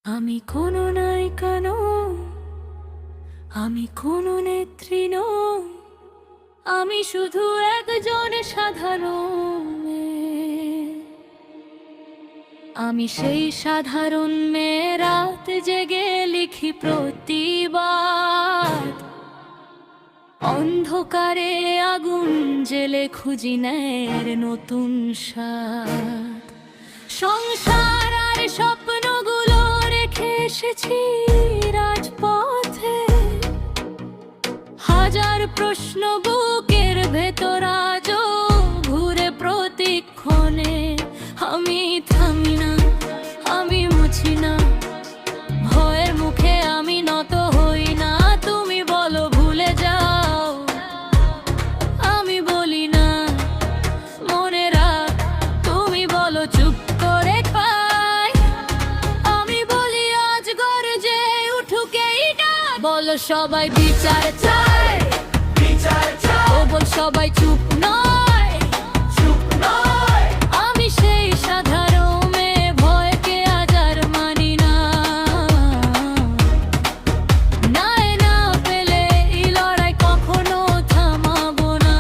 আমি কোনো নায়িকা নই, আমি কোনো নেত্রী নই, আমি শুধু একজন সাধারণ মেয়ে। আমি সেই সাধারণ মেয়ে, রাত জেগে লিখি প্রতিবাদ। অন্ধকারে আগুন জেলে খুঁজি ন্যায়ের নতুন স্বাদ। সংসার আর স্বপ্নগুলো রেখে এসেছি রাজপথে। হাজার প্রশ্ন বুকের ভেতর আজও ঘুরে প্রতিক্ষণে। আমি থামি না, আমি মুছি না, ভয়ের মুখে আমি নত হই না। তুমি বলো ভুলে যাও, আমি বলি না মনে রাখ। তুমি বলো চুপ করে খাই, আমি বলি আজ গর্জে উঠুক এইটা। বলো সবাই বিচার চায়, বিচার চায়। ও বল সবাই চুপ নয়, চুপ নয়। আমি সেই সাধারণ মেয়ে, ভয়কে আজ আর মানি না। ন্যায় না পেলে এই লড়াই কখনো থামাবো না।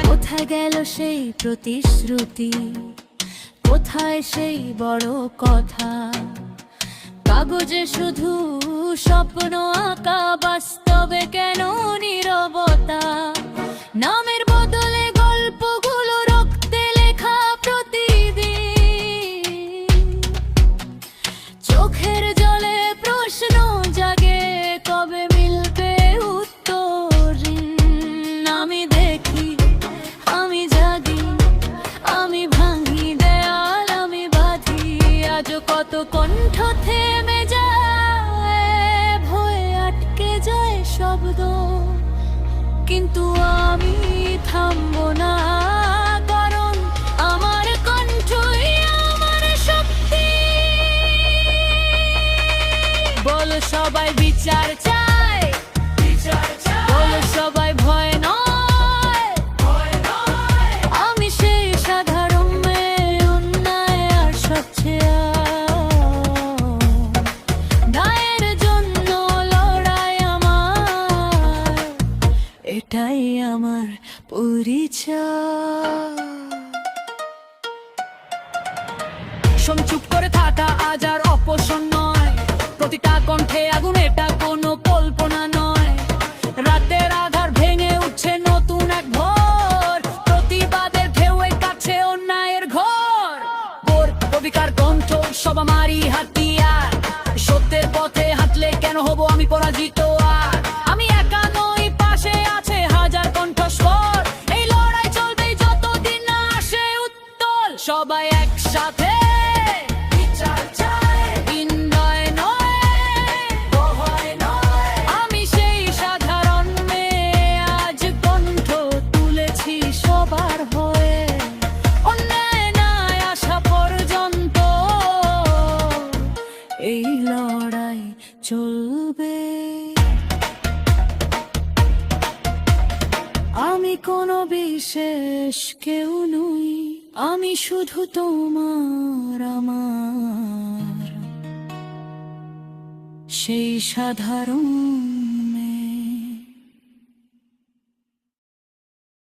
কোথায় গেল সেই প্রতিশ্রুতি, কোথায় সেই বড় কথা? কাগজে শুধু স্বপ্ন আঁকা, বাস্তবে কেন নীরবতা? নামের বদলে গল্পগুলো রক্তে লেখা প্রতিদিন। চোখের জলে প্রশ্ন জাগে, কবে মিলবে উত্তর? আমি দেখি, আমি জাগি, আমি ভাঙি দেয়াল, আমি বাঁধি। আজও কত কণ্ঠ থেমে যায়, ভয়ে আটকে যায় শব্দ। কিন্তু আমি থামবো না, কারণ আমার কণ্ঠই আমার শক্তি। বলো সবাই বিচার চায়, বিচার চায়। বলো সবাই ভয় নয়, ভয় নয়। আমি সেই সাধারণ মেয়ে, অন্যায় আর সবচেয়ে ন্যায়ের জন্য লড়াই আমার, এটাই আমার পরিচয়। শোন, চুপ করে থাকা আজ আর অপশন নয়। প্রতিটা কণ্ঠে আগুন, এটা কোনো কল্পনা নয়। রাতের আধার ভেঙে উঠছে নতুন এক ভোর। প্রতিবাদের ঢেউয়ে কাছে অন্যায়ের ঘর। বোর কবিকার কণ্ঠ সব আমারই হাতিয়ার। সত্যের পথে হাঁটলে কেন হব আমি পরাজিত? আর আমি একা নই, পাশে আছে হাজার কণ্ঠস্বর। এই লড়াই চলবে যতদিন না আসে উত্তর। সবাই একসাথে বিচার চায়, বিনয় নয়, ভয় নয়। আমি সেই সাধারণ মেয়ে, আজ কণ্ঠ তুলেছি সবার হয়ে। অন্যায় নাই আসা পর্যন্ত এই লড়াই চলবে। আমি কোনো বিশেষ কেউ নই, আমি শুধু তোমার, আমার সেই সাধারণ